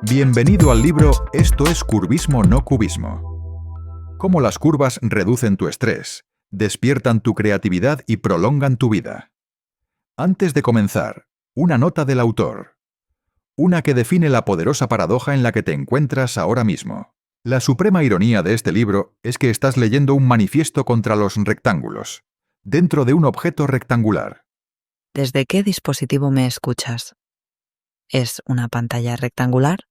Bienvenido al libro Esto es curvismo no cubismo. Cómo las curvas reducen tu estrés, despiertan tu creatividad y prolongan tu vida. Antes de comenzar, una nota del autor. Una que define la poderosa paradoja en la que te encuentras ahora mismo. La suprema ironía de este libro es que estás leyendo un manifiesto contra los rectángulos, dentro de un objeto rectangular. ¿Desde qué dispositivo me escuchas? ¿Es una pantalla rectangular?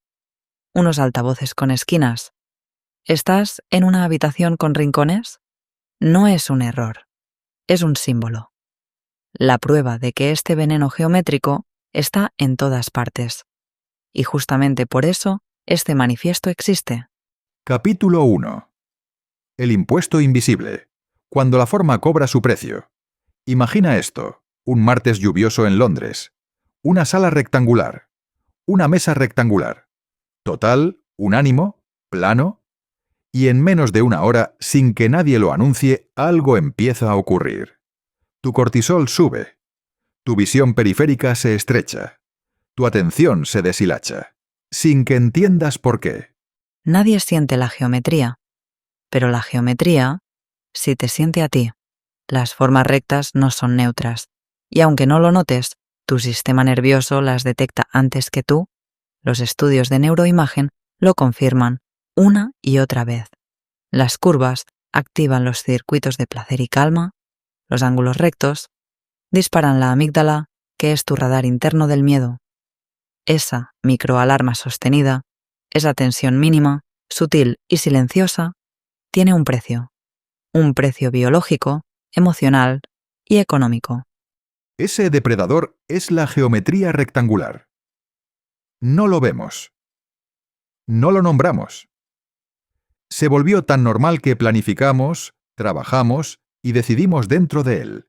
¿Unos altavoces con esquinas? ¿Estás en una habitación con rincones? No es un error, es un símbolo. La prueba de que este veneno geométrico está en todas partes. Y justamente por eso este manifiesto existe. Capítulo 1. El impuesto invisible. Cuando la forma cobra su precio. Imagina esto: un martes lluvioso en Londres. Una sala rectangular. Una mesa rectangular. Total, unánimo, plano. Y en menos de una hora, sin que nadie lo anuncie, algo empieza a ocurrir. Tu cortisol sube. Tu visión periférica se estrecha. Tu atención se deshilacha. Sin que entiendas por qué. Nadie siente la geometría, pero la geometría sí te siente a ti. Las formas rectas no son neutras, y aunque no lo notes, tu sistema nervioso las detecta antes que tú. Los estudios de neuroimagen lo confirman una y otra vez. Las curvas activan los circuitos de placer y calma, los ángulos rectos disparan la amígdala, que es tu radar interno del miedo. Esa microalarma sostenida, esa tensión mínima, sutil y silenciosa, tiene un precio biológico, emocional y económico. Ese depredador es la geometría rectangular. No lo vemos. No lo nombramos. Se volvió tan normal que planificamos, trabajamos y decidimos dentro de él.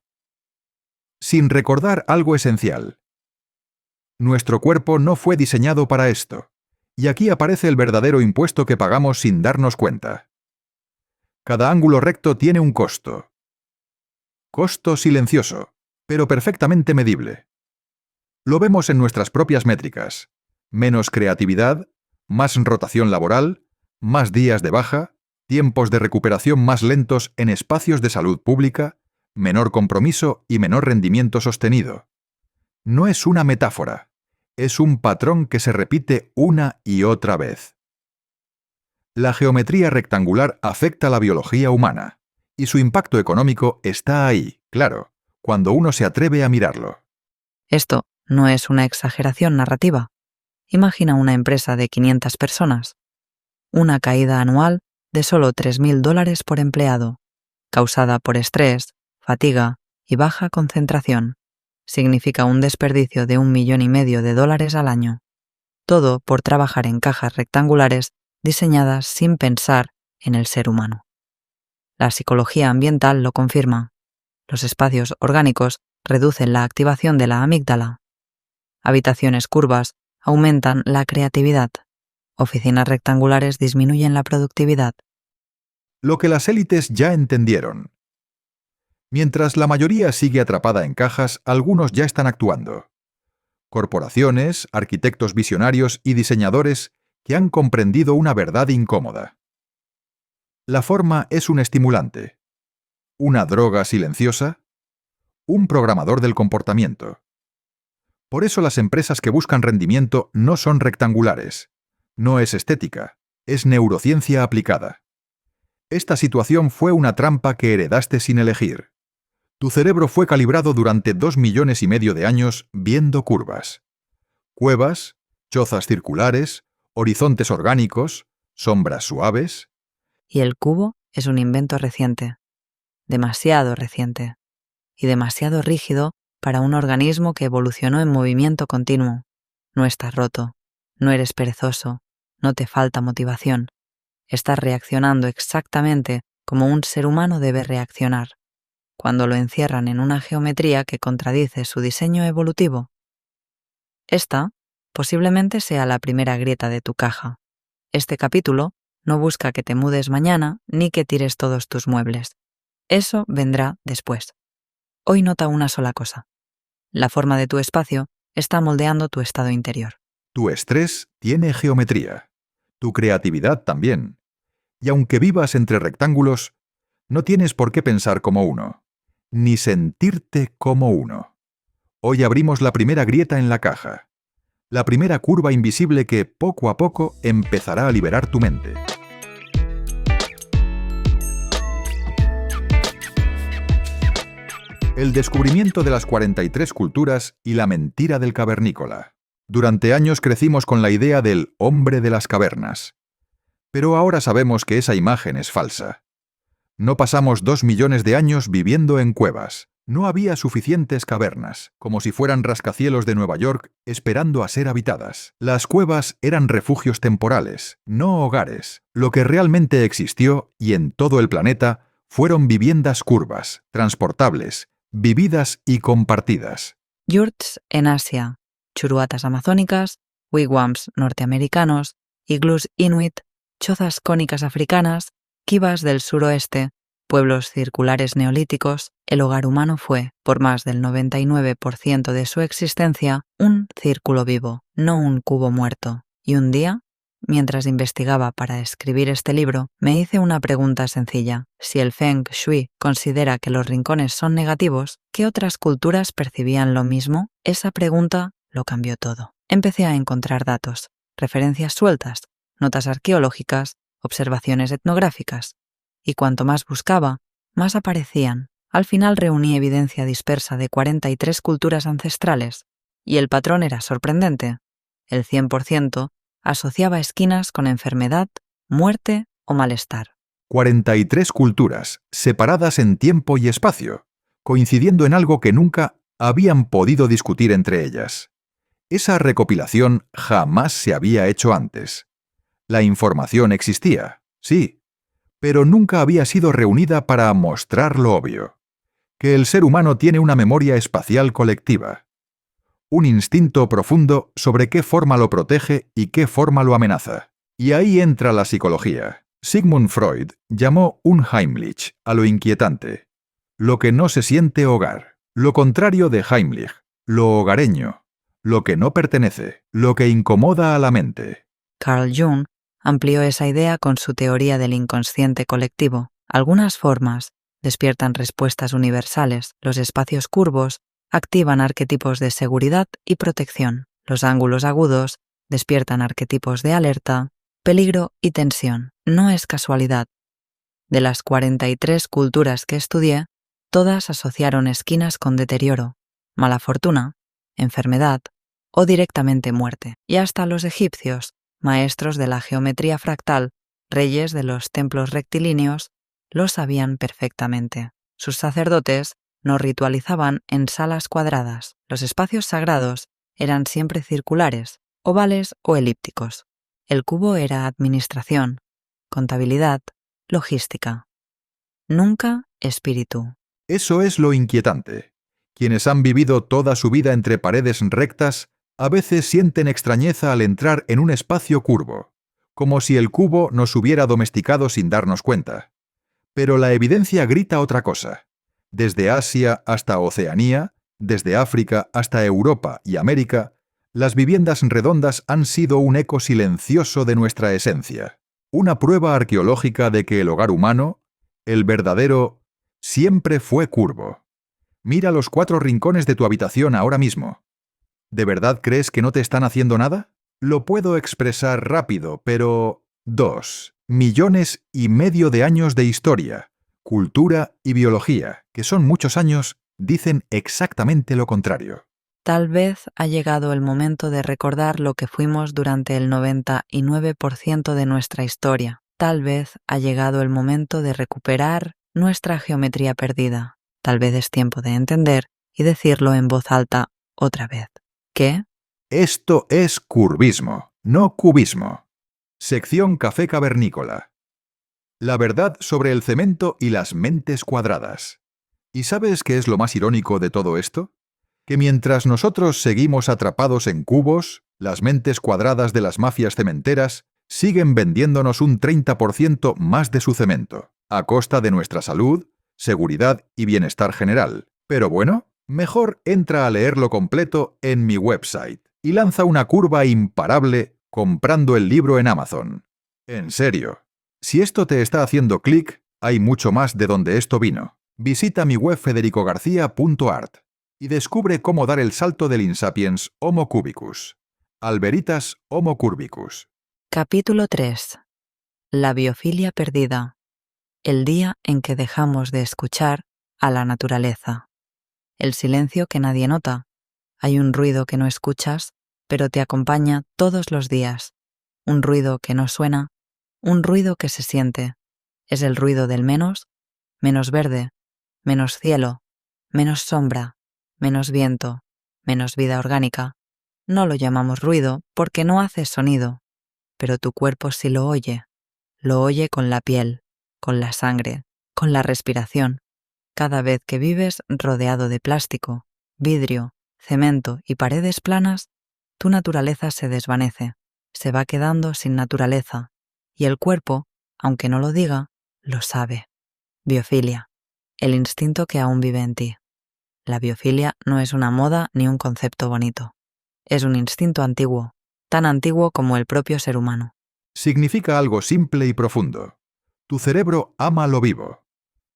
Sin recordar algo esencial. Nuestro cuerpo no fue diseñado para esto. Y aquí aparece el verdadero impuesto que pagamos sin darnos cuenta. Cada ángulo recto tiene un costo. Costo silencioso, pero perfectamente medible. Lo vemos en nuestras propias métricas. Menos creatividad, más rotación laboral, más días de baja, tiempos de recuperación más lentos en espacios de salud pública, menor compromiso y menor rendimiento sostenido. No es una metáfora, es un patrón que se repite una y otra vez. La geometría rectangular afecta la biología humana, y su impacto económico está ahí, claro, cuando uno se atreve a mirarlo. Esto no es una exageración narrativa. Imagina una empresa de 500 personas. Una caída anual de solo $3.000 por empleado, causada por estrés, fatiga y baja concentración. Significa un desperdicio de $1,5 millones al año. Todo por trabajar en cajas rectangulares diseñadas sin pensar en el ser humano. La psicología ambiental lo confirma. Los espacios orgánicos reducen la activación de la amígdala. Habitaciones curvas aumentan la creatividad. Oficinas rectangulares disminuyen la productividad. Lo que las élites ya entendieron. Mientras la mayoría sigue atrapada en cajas, algunos ya están actuando. Corporaciones, arquitectos visionarios y diseñadores que han comprendido una verdad incómoda. La forma es un estimulante, una droga silenciosa, un programador del comportamiento. Por eso las empresas que buscan rendimiento no son rectangulares, no es estética, es neurociencia aplicada. Esta situación fue una trampa que heredaste sin elegir. Tu cerebro fue calibrado durante 2,5 millones de años viendo curvas. Cuevas, chozas circulares, horizontes orgánicos, sombras suaves. Y el cubo es un invento reciente, demasiado reciente, y demasiado rígido para un organismo que evolucionó en movimiento continuo. No estás roto, no eres perezoso, no te falta motivación. Estás reaccionando exactamente como un ser humano debe reaccionar, cuando lo encierran en una geometría que contradice su diseño evolutivo. Esta posiblemente sea la primera grieta de tu caja. Este capítulo no busca que te mudes mañana ni que tires todos tus muebles. Eso vendrá después. Hoy nota una sola cosa. La forma de tu espacio está moldeando tu estado interior. Tu estrés tiene geometría, tu creatividad también. Y aunque vivas entre rectángulos, no tienes por qué pensar como uno, ni sentirte como uno. Hoy abrimos la primera grieta en la caja, la primera curva invisible que poco a poco empezará a liberar tu mente. El descubrimiento de las 43 culturas y la mentira del cavernícola. Durante años crecimos con la idea del hombre de las cavernas. Pero ahora sabemos que esa imagen es falsa. No pasamos 2 millones de años viviendo en cuevas. No había suficientes cavernas, como si fueran rascacielos de Nueva York esperando a ser habitadas. Las cuevas eran refugios temporales, no hogares. Lo que realmente existió, y en todo el planeta, fueron viviendas curvas, transportables, vividas y compartidas. Yurts en Asia, churuatas amazónicas, wigwams norteamericanos, iglús inuit, chozas cónicas africanas, kivas del suroeste, pueblos circulares neolíticos. El hogar humano fue, por más del 99% de su existencia, un círculo vivo, no un cubo muerto. Y un día, mientras investigaba para escribir este libro, me hice una pregunta sencilla. Si el Feng Shui considera que los rincones son negativos, ¿qué otras culturas percibían lo mismo? Esa pregunta lo cambió todo. Empecé a encontrar datos, referencias sueltas, notas arqueológicas, observaciones etnográficas. Y cuanto más buscaba, más aparecían. Al final reuní evidencia dispersa de 43 culturas ancestrales, y el patrón era sorprendente. El 100% asociaba esquinas con enfermedad, muerte o malestar. 43 culturas, separadas en tiempo y espacio, coincidiendo en algo que nunca habían podido discutir entre ellas. Esa recopilación jamás se había hecho antes. La información existía, sí, pero nunca había sido reunida para mostrar lo obvio, que el ser humano tiene una memoria espacial colectiva, un instinto profundo sobre qué forma lo protege y qué forma lo amenaza. Y ahí entra la psicología. Sigmund Freud llamó un Heimlich a lo inquietante, lo que no se siente hogar, lo contrario de Heimlich, lo hogareño, lo que no pertenece, lo que incomoda a la mente. Carl Jung amplió esa idea con su teoría del inconsciente colectivo. Algunas formas despiertan respuestas universales. Los espacios curvos activan arquetipos de seguridad y protección. Los ángulos agudos despiertan arquetipos de alerta, peligro y tensión. No es casualidad. De las 43 culturas que estudié, todas asociaron esquinas con deterioro, mala fortuna, enfermedad o directamente muerte. Y hasta los egipcios, maestros de la geometría fractal, reyes de los templos rectilíneos, lo sabían perfectamente. Sus sacerdotes no ritualizaban en salas cuadradas. Los espacios sagrados eran siempre circulares, ovales o elípticos. El cubo era administración, contabilidad, logística. Nunca espíritu. Eso es lo inquietante. Quienes han vivido toda su vida entre paredes rectas a veces sienten extrañeza al entrar en un espacio curvo, como si el cubo nos hubiera domesticado sin darnos cuenta. Pero la evidencia grita otra cosa. Desde Asia hasta Oceanía, desde África hasta Europa y América, las viviendas redondas han sido un eco silencioso de nuestra esencia. Una prueba arqueológica de que el hogar humano, el verdadero, siempre fue curvo. Mira los 4 rincones de tu habitación ahora mismo. ¿De verdad crees que no te están haciendo nada? Lo puedo expresar rápido, pero 2,5 millones de años de historia, cultura y biología, que son muchos años, dicen exactamente lo contrario. Tal vez ha llegado el momento de recordar lo que fuimos durante el 99% de nuestra historia. Tal vez ha llegado el momento de recuperar nuestra geometría perdida. Tal vez es tiempo de entender y decirlo en voz alta otra vez. ¿Qué? Esto es curvismo, no cubismo. Sección Café Cavernícola. La verdad sobre el cemento y las mentes cuadradas. ¿Y sabes qué es lo más irónico de todo esto? Que mientras nosotros seguimos atrapados en cubos, las mentes cuadradas de las mafias cementeras siguen vendiéndonos un 30% más de su cemento, a costa de nuestra salud, seguridad y bienestar general. Pero bueno, mejor entra a leerlo completo en mi website y lanza una curva imparable comprando el libro en Amazon. En serio, si esto te está haciendo clic, hay mucho más de donde esto vino. Visita mi web federicogarcia.art y descubre cómo dar el salto del Insapiens Homo cubicus al Veritas Homo curvicus. Capítulo 3. La biofilia perdida. El día en que dejamos de escuchar a la naturaleza. El silencio que nadie nota. Hay un ruido que no escuchas, pero te acompaña todos los días. Un ruido que no suena, un ruido que se siente. Es el ruido del menos verde, menos cielo, menos sombra, menos viento, menos vida orgánica. No lo llamamos ruido porque no hace sonido, pero tu cuerpo sí lo oye con la piel, con la sangre, con la respiración. Cada vez que vives rodeado de plástico, vidrio, cemento y paredes planas, tu naturaleza se desvanece, se va quedando sin naturaleza, y el cuerpo, aunque no lo diga, lo sabe. Biofilia, el instinto que aún vive en ti. La biofilia no es una moda ni un concepto bonito. Es un instinto antiguo, tan antiguo como el propio ser humano. Significa algo simple y profundo. Tu cerebro ama lo vivo.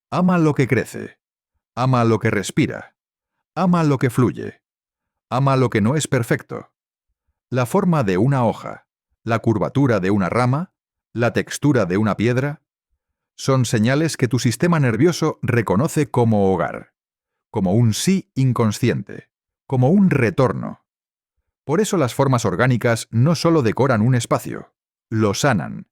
Ama lo que crece. Ama lo que respira. Ama lo que fluye. Ama lo que no es perfecto. La forma de una hoja, la curvatura de una rama, la textura de una piedra, son señales que tu sistema nervioso reconoce como hogar, como un sí inconsciente, como un retorno. Por eso las formas orgánicas no solo decoran un espacio, lo sanan.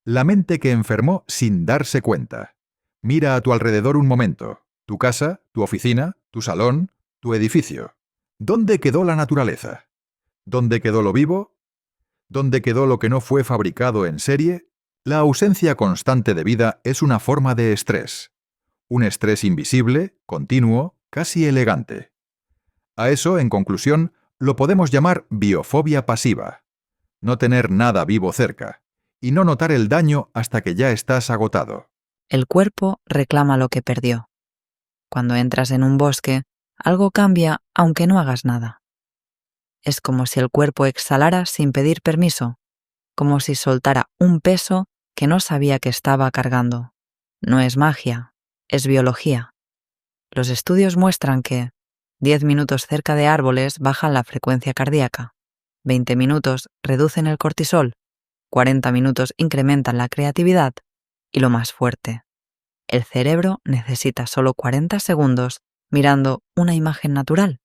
La mente que enfermó sin darse cuenta. Mira a tu alrededor un momento, tu casa, tu oficina, tu salón, tu edificio. ¿Dónde quedó la naturaleza? ¿Dónde quedó lo vivo? ¿Dónde quedó lo que no fue fabricado en serie? La ausencia constante de vida es una forma de estrés. Un estrés invisible, continuo, casi elegante. A eso, en conclusión, lo podemos llamar biofobia pasiva. No tener nada vivo cerca, y no notar el daño hasta que ya estás agotado. El cuerpo reclama lo que perdió. Cuando entras en un bosque, algo cambia aunque no hagas nada. Es como si el cuerpo exhalara sin pedir permiso, como si soltara un peso que no sabía que estaba cargando. No es magia, es biología. Los estudios muestran que 10 minutos cerca de árboles bajan la frecuencia cardíaca, 20 minutos reducen el cortisol, 40 minutos incrementan la creatividad y lo más fuerte, el cerebro necesita solo 40 segundos mirando una imagen natural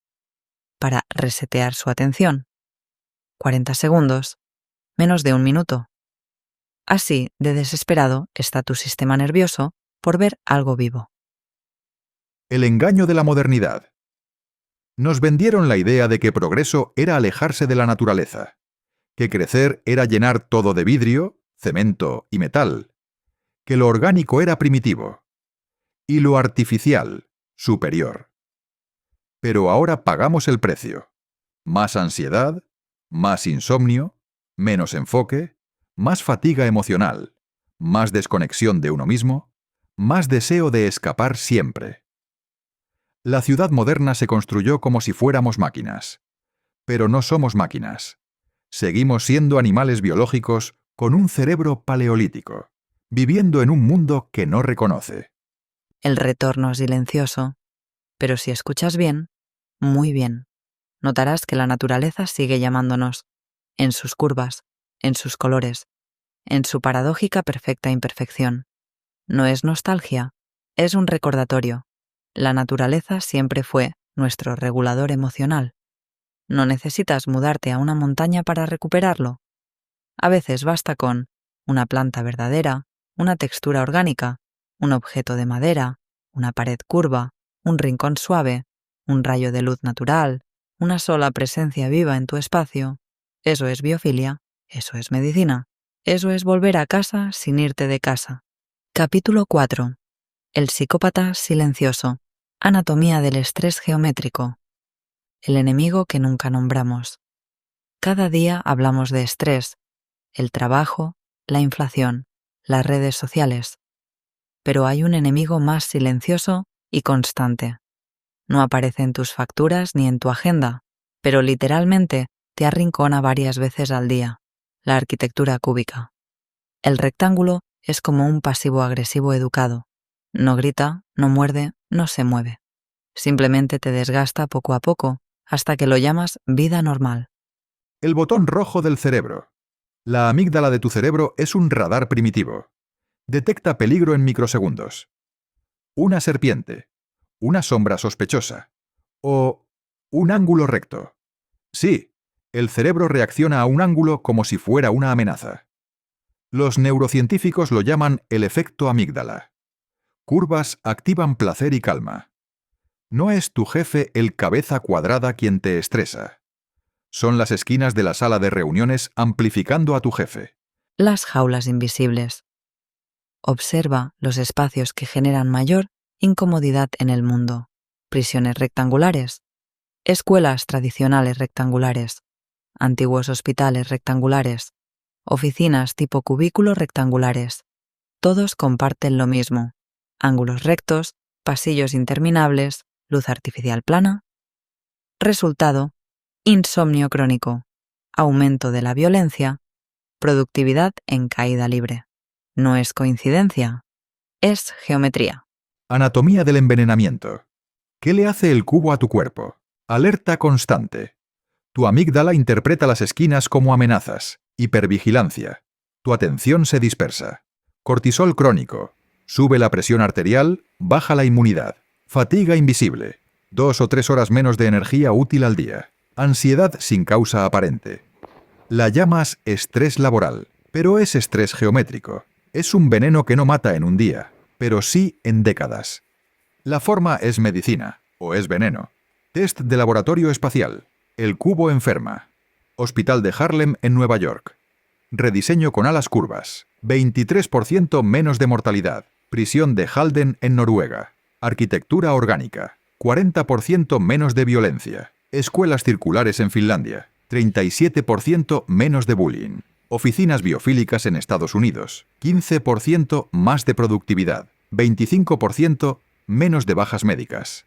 para resetear su atención. 40 segundos, menos de un minuto. Así de desesperado está tu sistema nervioso por ver algo vivo. El engaño de la modernidad. Nos vendieron la idea de que progreso era alejarse de la naturaleza, que crecer era llenar todo de vidrio, cemento y metal, que lo orgánico era primitivo y lo artificial, superior. Pero ahora pagamos el precio. Más ansiedad, más insomnio, menos enfoque, más fatiga emocional, más desconexión de uno mismo, más deseo de escapar siempre. La ciudad moderna se construyó como si fuéramos máquinas. Pero no somos máquinas. Seguimos siendo animales biológicos con un cerebro paleolítico, viviendo en un mundo que no reconoce. El retorno silencioso, pero si escuchas bien, muy bien, notarás que la naturaleza sigue llamándonos, en sus curvas, en sus colores, en su paradójica perfecta imperfección. No es nostalgia, es un recordatorio. La naturaleza siempre fue nuestro regulador emocional. No necesitas mudarte a una montaña para recuperarlo. A veces basta con una planta verdadera, una textura orgánica, un objeto de madera, una pared curva, un rincón suave, un rayo de luz natural, una sola presencia viva en tu espacio. Eso es biofilia, eso es medicina, eso es volver a casa sin irte de casa. Capítulo 4. El psicópata silencioso. Anatomía del estrés geométrico. El enemigo que nunca nombramos. Cada día hablamos de estrés, el trabajo, la inflación, las redes sociales. Pero hay un enemigo más silencioso y constante. No aparece en tus facturas ni en tu agenda, pero literalmente te arrincona varias veces al día, la arquitectura cúbica. El rectángulo es como un pasivo-agresivo educado. No grita, no muerde, no se mueve. Simplemente te desgasta poco a poco hasta que lo llamas vida normal. El botón rojo del cerebro. La amígdala de tu cerebro es un radar primitivo. Detecta peligro en microsegundos. Una serpiente, una sombra sospechosa o un ángulo recto. Sí, el cerebro reacciona a un ángulo como si fuera una amenaza. Los neurocientíficos lo llaman el efecto amígdala. Curvas activan placer y calma. No es tu jefe el cabeza cuadrada quien te estresa. Son las esquinas de la sala de reuniones amplificando a tu jefe. Las jaulas invisibles. Observa los espacios que generan mayor incomodidad en el mundo. Prisiones rectangulares, escuelas tradicionales rectangulares, antiguos hospitales rectangulares, oficinas tipo cubículos rectangulares. Todos comparten lo mismo: ángulos rectos, pasillos interminables, luz artificial plana. Resultado: insomnio crónico, aumento de la violencia, productividad en caída libre. No es coincidencia, es geometría. Anatomía del envenenamiento. ¿Qué le hace el cubo a tu cuerpo? Alerta constante. Tu amígdala interpreta las esquinas como amenazas. Hipervigilancia. Tu atención se dispersa. Cortisol crónico. Sube la presión arterial, baja la inmunidad. Fatiga invisible. 2 o 3 horas menos de energía útil al día. Ansiedad sin causa aparente. La llamas estrés laboral, pero es estrés geométrico. Es un veneno que no mata en un día, pero sí en décadas. La forma es medicina, o es veneno. Test de laboratorio espacial. El cubo enferma. Hospital de Harlem en Nueva York. Rediseño con alas curvas. 23% menos de mortalidad. Prisión de Halden en Noruega. Arquitectura orgánica. 40% menos de violencia. Escuelas circulares en Finlandia. 37% menos de bullying. Oficinas biofílicas en Estados Unidos. 15% más de productividad. 25% menos de bajas médicas.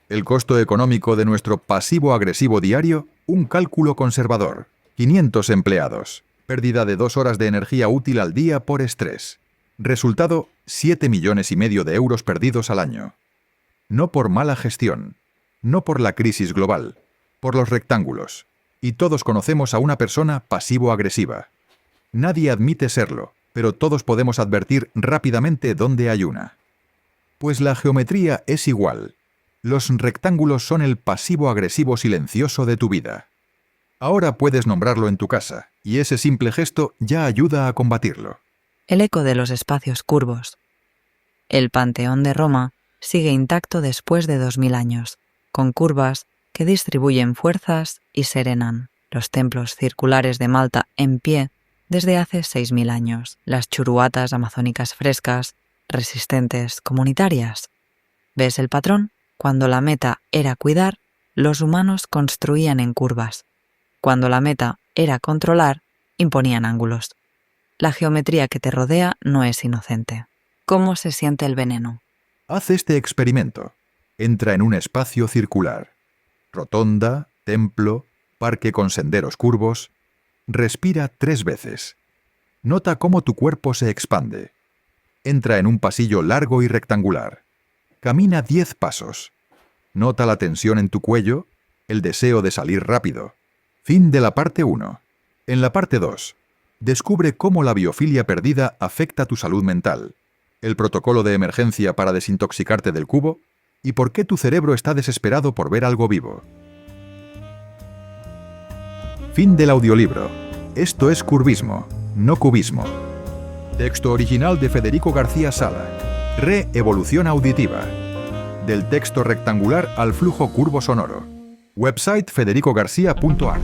El costo económico de nuestro pasivo agresivo diario, un cálculo conservador. 500 empleados. Pérdida de 2 horas de energía útil al día por estrés. Resultado, 7,5 millones de euros perdidos al año. No por mala gestión, no por la crisis global, por los rectángulos. Y todos conocemos a una persona pasivo-agresiva. Nadie admite serlo, pero todos podemos advertir rápidamente dónde hay una. Pues la geometría es igual. Los rectángulos son el pasivo-agresivo silencioso de tu vida. Ahora puedes nombrarlo en tu casa, y ese simple gesto ya ayuda a combatirlo. El eco de los espacios curvos. El Panteón de Roma sigue intacto después de 2000 años, con curvas que distribuyen fuerzas y serenan. Los templos circulares de Malta en pie desde hace 6000 años. Las churuatas amazónicas frescas, resistentes, comunitarias. ¿Ves el patrón? Cuando la meta era cuidar, los humanos construían en curvas. Cuando la meta era controlar, imponían ángulos. La geometría que te rodea no es inocente. ¿Cómo se siente el veneno? Haz este experimento. Entra en un espacio circular. Rotonda, templo, parque con senderos curvos. Respira 3 veces. Nota cómo tu cuerpo se expande. Entra en un pasillo largo y rectangular. Camina 10 pasos. Nota la tensión en tu cuello, el deseo de salir rápido. Fin de la parte 1. En la parte 2, descubre cómo la biofilia perdida afecta tu salud mental, el protocolo de emergencia para desintoxicarte del cubo y por qué tu cerebro está desesperado por ver algo vivo. Fin del audiolibro. Esto es Curvismo, no cubismo. Texto original de Federico García Sala. Re-evolución auditiva. Del texto rectangular al flujo curvo sonoro. Website federicogarcia.art.